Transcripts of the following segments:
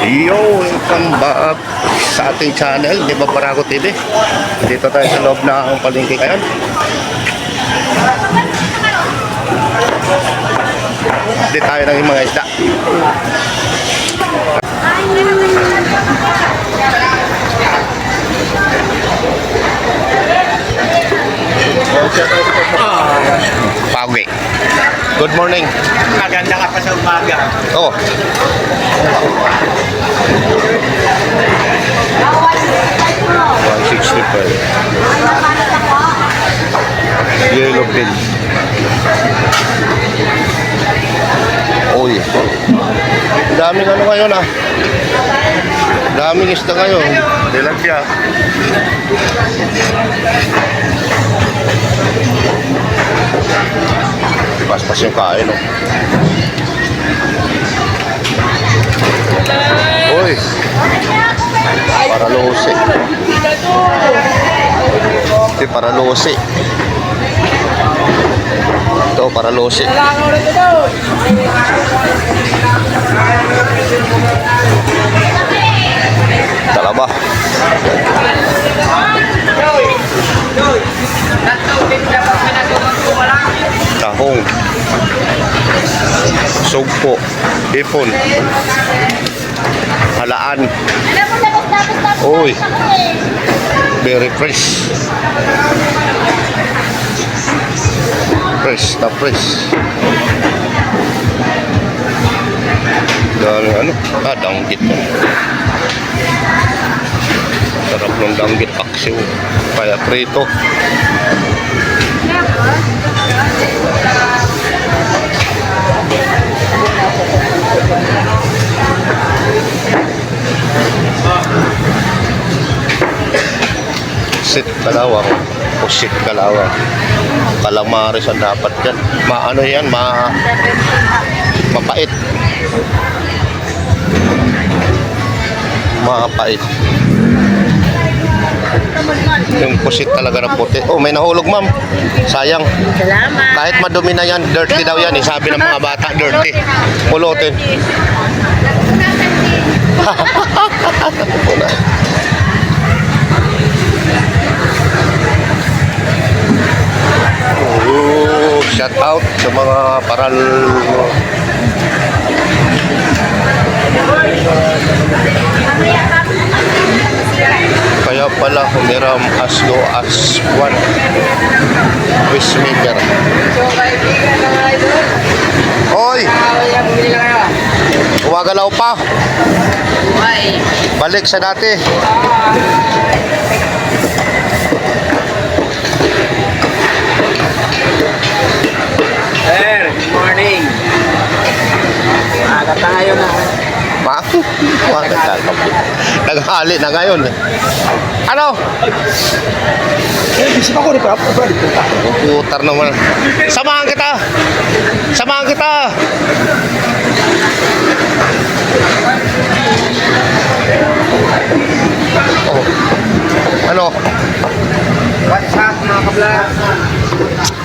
Yo, welcome back sa ating channel, Di ba Parago TV. Dito tayo sa loob ng palengke ngayon. Hindi tayo ng mga isda. Pauwi. Good morning. Maganda ka pa sa umaga. Oh. $165. Yellow pin. Uy. Daming ano ngayon ah. Daming isda ngayon. Tilapia. Pas-pas yung kain oh. Uy. Para lose. Ito para lose. Ito para lose. Talaba. Tahong. Sugpo. Ipon. Halaan. Uy. Very fresh. Fresh na fresh. Galing ano? Ah, danggit mo. Sarap ng danggit paksiw. Kaya prito. Pusit kalawang. Pusit kalawang. Calamares ang dapat yan. Maano yan? Mapait. Mapait. Yung pusit talaga na puti. Oh, may nahulog ma'am. Sayang. Salamat. Kahit madumi na yan, dirty daw yan. Sabi ng mga bata, dirty. Pulutin. Shout out sa mga paral. Kaya pala humiram as low as 1 wishmaker. Hoy! Umagalaw pa. Balik sa dati. Sir, good morning. Maaga tayo na. Bakit? Naghali na ngayon. Ano? Isip ako rin pa. Putar naman. Samahan kita! Samahan kita! Oh. Ano? What's up mga ka-vlog?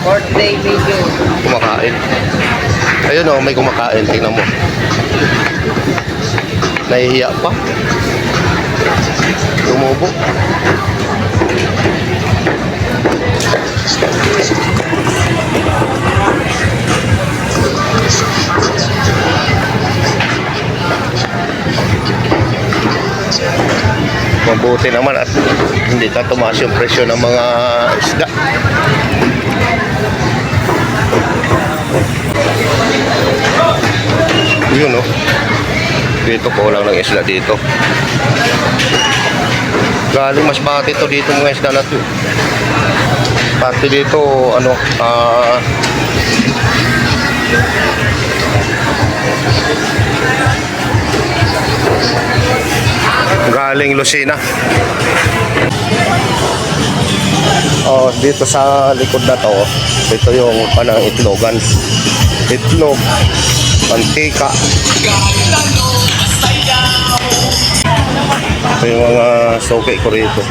Birthday video. Kumakain. Ayun oh, may kumakain. Tingnan mo. Nahihiya pa. Tumubo. Mabuti naman at hindi ka tumaas yung presyo ng mga isda. Yun oh. Dito ko lang ng isla dito. Galing mas bati to dito mga isda na to. Pati dito ano galing Lucena. Oh, dito sa likod na to, ito yung panang itlogan. Itlog, mantika. Ito yung mga soke ko rito.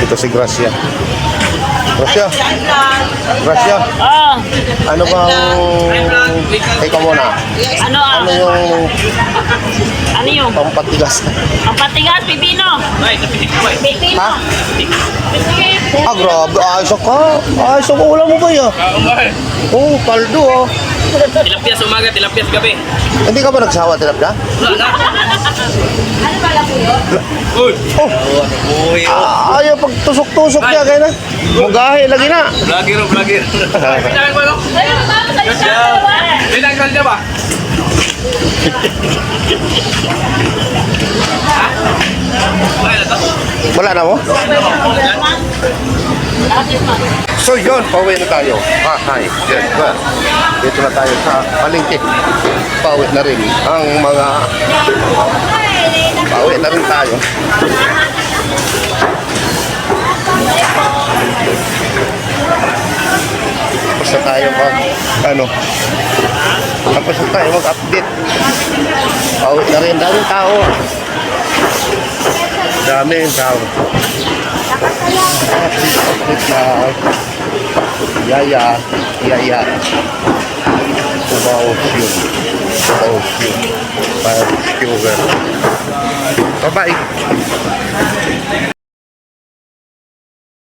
Ito si Gracia. Gracia. Gracia. Oh, Ano bang... Ikaw muna. ano Ano yung Ano yung? pampatigas? Ang patigas, pipino. Pipino. Ha? Ah, grabe. Ayos ako. Ayos ako. Ulam mo ba yan? Oo, paldo ah. Tilapia sa umaga, tilapia sa gabi. Hindi ka ba nagsawa, tilapia? Uy! Oh, Uy! ayaw pagtusok-tusok niya kaya na. Mugahe lagi na. Vlogger o vlogger. Pinagin mo, no? Pinagin niya ba? Wala na mo? So yun, pauwi na tayo. Hi. Yes, well, dito na tayo sa palengke. Pauwi na rin ang mga... Pauwi na rin tayo. Tapos na tayo tapos na tayo mag-update. Pauwi na rin. Daming tao. Daming tao. Yaya. Bye-bye.